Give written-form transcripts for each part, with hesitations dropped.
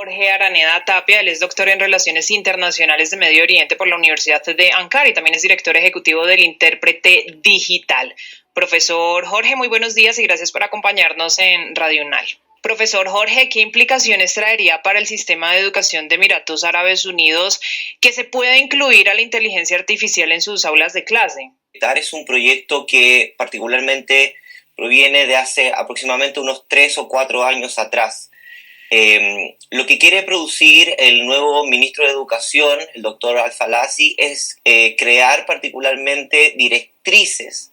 Jorge Araneda Tapia, él es doctor en Relaciones Internacionales de Medio Oriente por la Universidad de Ankara y también es director ejecutivo del Intérprete Digital. Profesor Jorge, muy buenos días y gracias por acompañarnos en Radio UNAL. Profesor Jorge, ¿qué implicaciones traería para el sistema de educación de Emiratos Árabes Unidos que se pueda incluir a la inteligencia artificial en sus aulas de clase? Es un proyecto que particularmente proviene de hace aproximadamente unos 3 o 4 años atrás. Lo que quiere producir el nuevo ministro de Educación, el doctor Al-Falasi, es crear particularmente directrices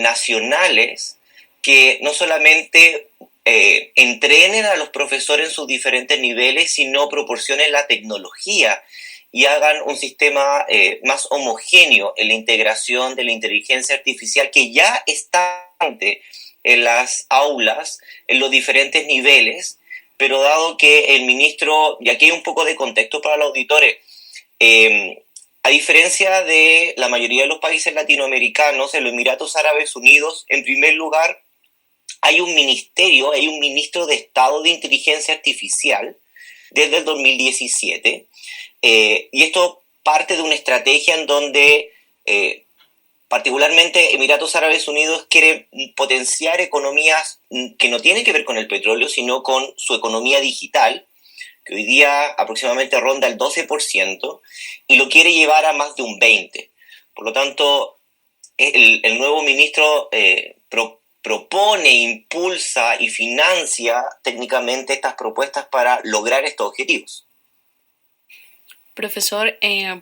nacionales que no solamente entrenen a los profesores en sus diferentes niveles, sino proporcionen la tecnología y hagan un sistema más homogéneo en la integración de la inteligencia artificial que ya está en las aulas, en los diferentes niveles, pero dado que el ministro, y aquí hay un poco de contexto para los auditores, a diferencia de la mayoría de los países latinoamericanos, en los Emiratos Árabes Unidos, en primer lugar, hay un ministerio, hay un ministro de Estado de Inteligencia Artificial desde el 2017, y esto parte de una estrategia en donde particularmente Emiratos Árabes Unidos quiere potenciar economías que no tienen que ver con el petróleo, sino con su economía digital, que hoy día aproximadamente ronda el 12%, y lo quiere llevar a más de un 20%. Por lo tanto, el nuevo ministro propone, impulsa y financia técnicamente estas propuestas para lograr estos objetivos. Profesor,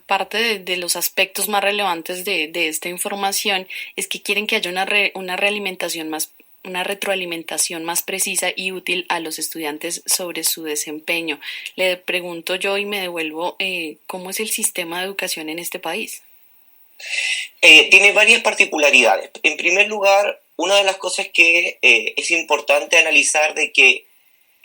parte de los aspectos más relevantes de esta información es que quieren que haya una realimentación una retroalimentación más precisa y útil a los estudiantes sobre su desempeño. Le pregunto yo y me devuelvo, ¿cómo es el sistema de educación en este país? Tiene varias particularidades. En primer lugar, una de las cosas que es importante analizar de que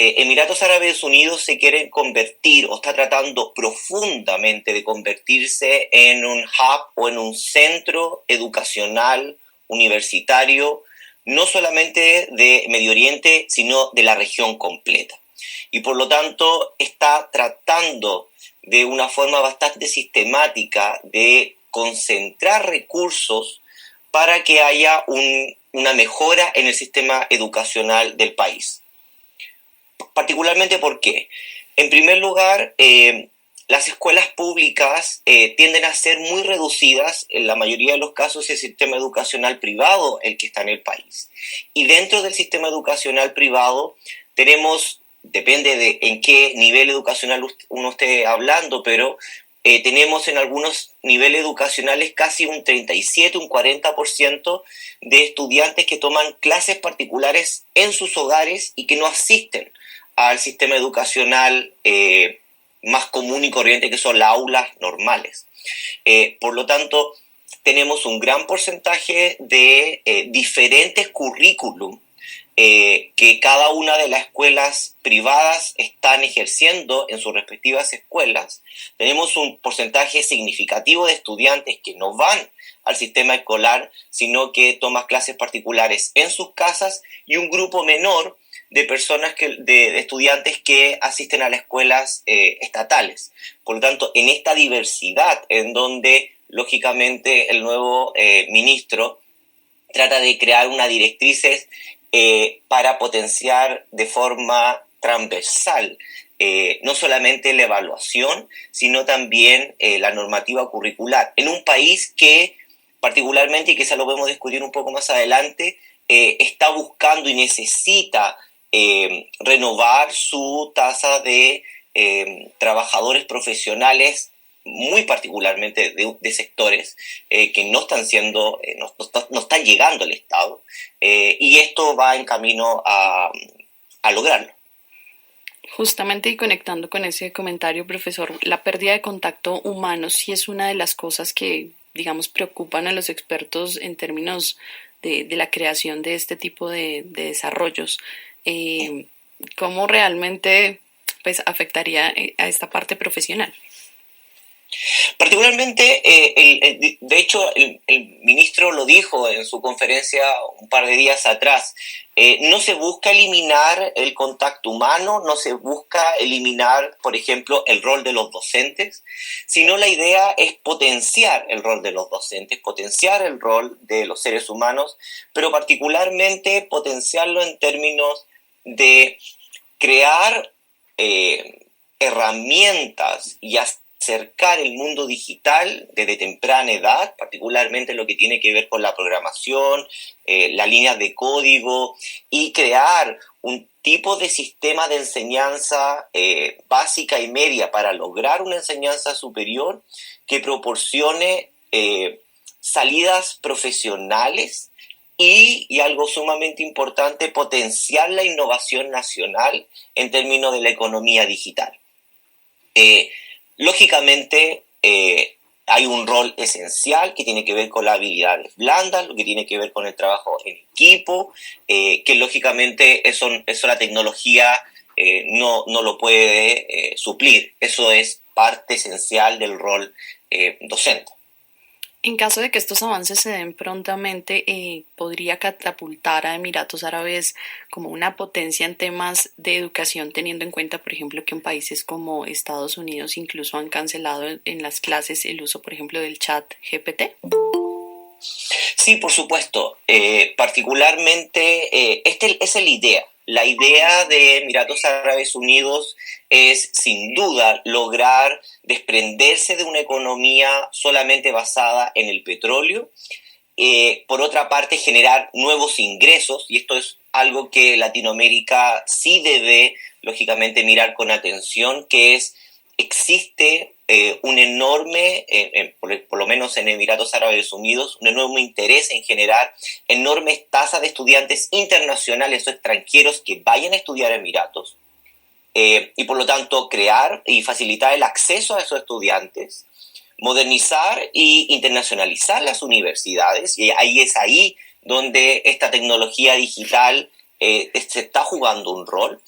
Emiratos Árabes Unidos se quiere convertir o está tratando profundamente de convertirse en un hub o en un centro educacional universitario, no solamente de Medio Oriente, sino de la región completa. Y por lo tanto está tratando de una forma bastante sistemática de concentrar recursos para que haya una mejora en el sistema educacional del país. Particularmente porque, en primer lugar, las escuelas públicas tienden a ser muy reducidas, en la mayoría de los casos es el sistema educacional privado el que está en el país. Y dentro del sistema educacional privado tenemos, depende de en qué nivel educacional uno esté hablando, pero tenemos en algunos niveles educacionales casi un 37, un 40% de estudiantes que toman clases particulares en sus hogares y que no asisten al sistema educacional más común y corriente, que son las aulas normales. Por lo tanto, tenemos un gran porcentaje de diferentes currículum que cada una de las escuelas privadas están ejerciendo en sus respectivas escuelas. Tenemos un porcentaje significativo de estudiantes que no van al sistema escolar, sino que toman clases particulares en sus casas, y un grupo menor de personas de estudiantes que asisten a las escuelas estatales. Por lo tanto, en esta diversidad en donde lógicamente el nuevo ministro trata de crear unas directrices para potenciar de forma transversal no solamente la evaluación, sino también la normativa curricular, en un país que particularmente, y quizá lo podemos discutir un poco más adelante, está buscando y necesita renovar su tasa de trabajadores profesionales, muy particularmente de sectores que no están siendo, no están llegando al Estado, y esto va en camino a lograrlo. Justamente y conectando con ese comentario, profesor, la pérdida de contacto humano sí es una de las cosas que, digamos, preocupan a los expertos en términos de la creación de este tipo de desarrollos. ¿Cómo realmente pues afectaría a esta parte profesional? Particularmente, de hecho, el ministro lo dijo en su conferencia un par de días atrás, no se busca eliminar el contacto humano, no se busca eliminar, por ejemplo, el rol de los docentes, sino la idea es potenciar el rol de los docentes, potenciar el rol de los seres humanos, pero particularmente potenciarlo en términos de crear herramientas y acercar el mundo digital desde temprana edad, particularmente lo que tiene que ver con la programación, las líneas de código, y crear un tipo de sistema de enseñanza básica y media para lograr una enseñanza superior que proporcione salidas profesionales y algo sumamente importante, potenciar la innovación nacional en términos de la economía digital. Lógicamente, hay un rol esencial que tiene que ver con las habilidades blandas, lo que tiene que ver con el trabajo en equipo, que lógicamente eso la tecnología no lo puede suplir. Eso es parte esencial del rol docente. En caso de que estos avances se den prontamente, podría catapultar a Emiratos Árabes como una potencia en temas de educación, teniendo en cuenta, por ejemplo, que en países como Estados Unidos incluso han cancelado en las clases el uso, por ejemplo, del chat GPT. Sí, por supuesto. Particularmente, esa es la idea. La idea de Emiratos Árabes Unidos es, sin duda, lograr desprenderse de una economía solamente basada en el petróleo. Por otra parte, generar nuevos ingresos, y esto es algo que Latinoamérica sí debe, lógicamente, mirar con atención, que es, existe un enorme, por lo menos en Emiratos Árabes Unidos, un enorme interés en generar enormes tasas de estudiantes internacionales o extranjeros que vayan a estudiar a Emiratos, y por lo tanto crear y facilitar el acceso a esos estudiantes, modernizar e internacionalizar las universidades, y ahí es ahí donde esta tecnología digital se está jugando un rol,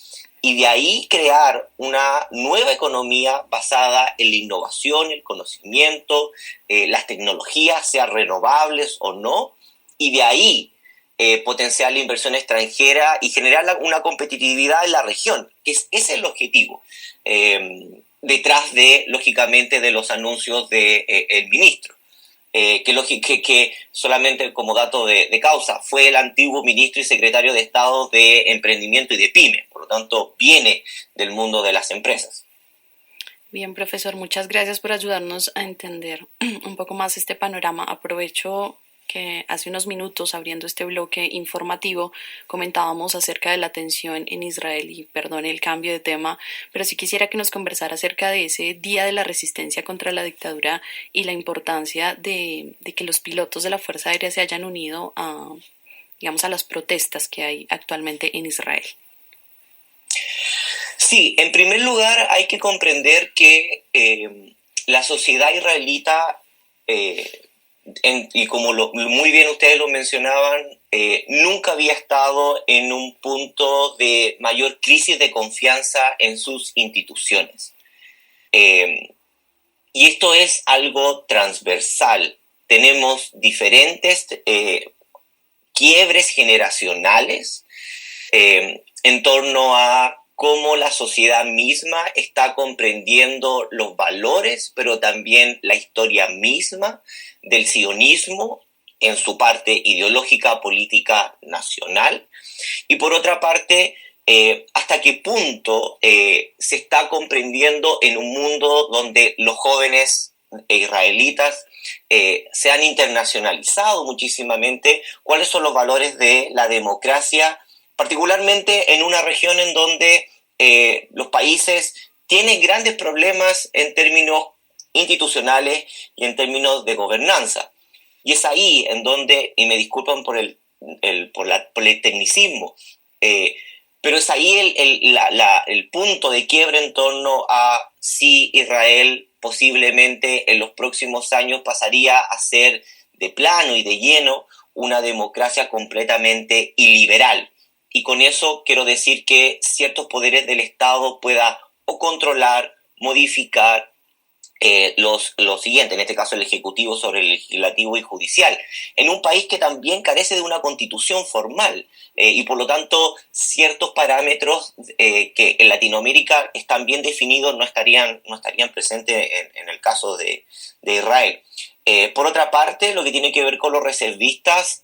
y de ahí crear una nueva economía basada en la innovación, el conocimiento, las tecnologías, sean renovables o no, y de ahí potenciar la inversión extranjera y generar una competitividad en la región, que ese es el objetivo, detrás de, lógicamente, de los anuncios del ministro. Que solamente como dato de causa, fue el antiguo ministro y secretario de Estado de Emprendimiento y de PYME, por lo tanto viene del mundo de las empresas. Bien, profesor, muchas gracias por ayudarnos a entender un poco más este panorama. Aprovecho que hace unos minutos, abriendo este bloque informativo, comentábamos acerca de la tensión en Israel y perdone el cambio de tema, pero sí quisiera que nos conversara acerca de ese Día de la Resistencia contra la Dictadura y la importancia de que los pilotos de la Fuerza Aérea se hayan unido a, digamos, a las protestas que hay actualmente en Israel. Sí, en primer lugar hay que comprender que la sociedad israelita, y como muy bien ustedes lo mencionaban, nunca había estado en un punto de mayor crisis de confianza en sus instituciones. Y esto es algo transversal. Tenemos diferentes quiebres generacionales en torno a cómo la sociedad misma está comprendiendo los valores, pero también la historia misma del sionismo en su parte ideológica, política, nacional. Y por otra parte, hasta qué punto se está comprendiendo en un mundo donde los jóvenes israelitas se han internacionalizado muchísimamente, cuáles son los valores de la democracia, particularmente en una región en donde los países tienen grandes problemas en términos institucionales y en términos de gobernanza. Y es ahí en donde, y me disculpan por el tecnicismo, pero es ahí el punto de quiebre en torno a si Israel posiblemente en los próximos años pasaría a ser de plano y de lleno una democracia completamente iliberal. Y con eso quiero decir que ciertos poderes del Estado puedan o controlar, modificar lo siguiente, en este caso el Ejecutivo sobre el Legislativo y Judicial, en un país que también carece de una constitución formal y por lo tanto ciertos parámetros que en Latinoamérica están bien definidos no estarían presentes en el caso de Israel. Por otra parte, lo que tiene que ver con los reservistas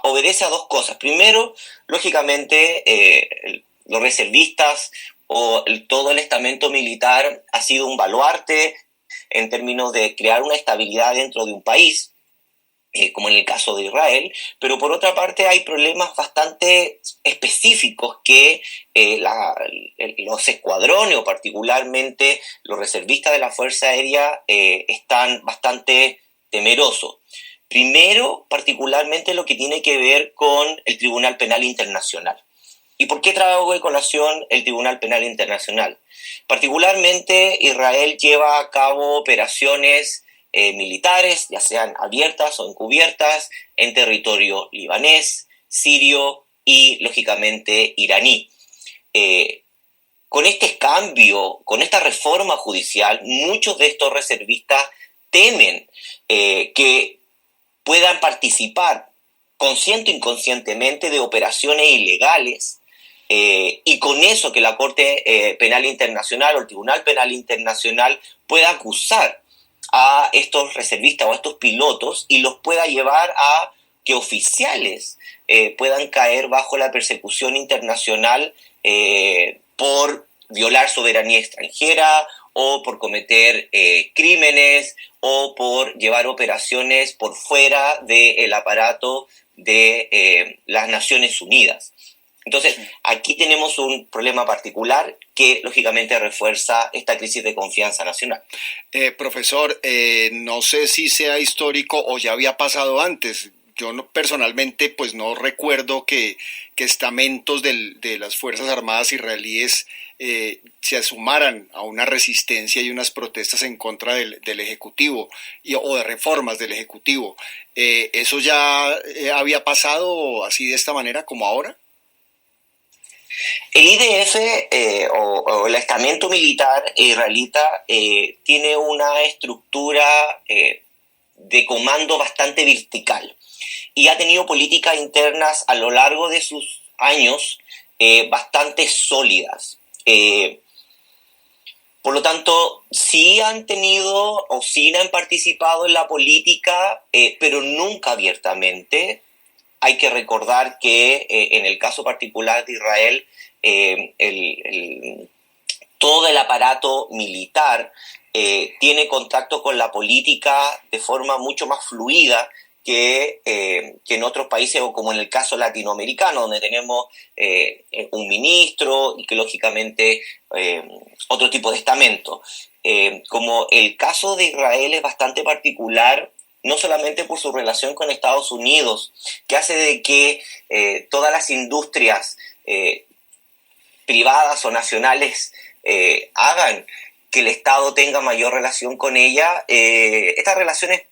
obedece a dos cosas. Primero, lógicamente, los reservistas o todo el estamento militar ha sido un baluarte en términos de crear una estabilidad dentro de un país, como en el caso de Israel, pero por otra parte hay problemas bastante específicos que los escuadrones o particularmente los reservistas de la Fuerza Aérea están bastante temerosos. Primero, particularmente lo que tiene que ver con el Tribunal Penal Internacional. ¿Y por qué traigo de colación el Tribunal Penal Internacional? Particularmente, Israel lleva a cabo operaciones militares, ya sean abiertas o encubiertas, en territorio libanés, sirio y, lógicamente, iraní. Con este cambio, con esta reforma judicial, muchos de estos reservistas temen que puedan participar consciente o inconscientemente de operaciones ilegales y con eso que la Corte Penal Internacional o el Tribunal Penal Internacional pueda acusar a estos reservistas o a estos pilotos y los pueda llevar a que oficiales puedan caer bajo la persecución internacional por violar soberanía extranjera o por cometer crímenes o por llevar operaciones por fuera del aparato de las Naciones Unidas. Entonces, aquí tenemos un problema particular que, lógicamente, refuerza esta crisis de confianza nacional. Profesor, no sé si sea histórico o ya había pasado antes. Yo personalmente pues no recuerdo que estamentos de las Fuerzas Armadas israelíes se sumaran a una resistencia y unas protestas en contra del Ejecutivo o de reformas del Ejecutivo. ¿Eso ya había pasado así de esta manera como ahora? El IDF o el estamento militar israelita tiene una estructura de comando bastante vertical y ha tenido políticas internas a lo largo de sus años bastante sólidas. Por lo tanto, sí han tenido o sí han participado en la política, pero nunca abiertamente. Hay que recordar que en el caso particular de Israel, todo el aparato militar tiene contacto con la política de forma mucho más fluida que en otros países, o como en el caso latinoamericano, donde tenemos un ministro y que lógicamente otro tipo de estamento. Como el caso de Israel es bastante particular, no solamente por su relación con Estados Unidos, que hace de que todas las industrias privadas o nacionales hagan que el Estado tenga mayor relación con ella, estas relaciones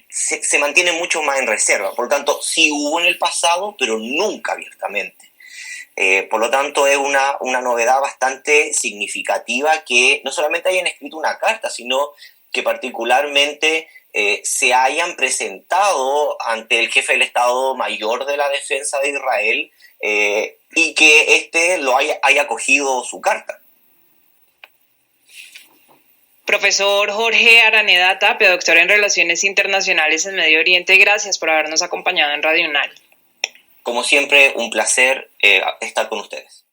se mantienen mucho más en reserva. Por lo tanto, sí hubo en el pasado, pero nunca abiertamente. Por lo tanto, es una novedad bastante significativa que no solamente hayan escrito una carta, sino que particularmente se hayan presentado ante el jefe del Estado Mayor de la Defensa de Israel y que éste haya acogido su carta. Profesor Jorge Araneda Tapia, doctor en Relaciones Internacionales en Medio Oriente, gracias por habernos acompañado en Radio UNAL. Como siempre, un placer estar con ustedes.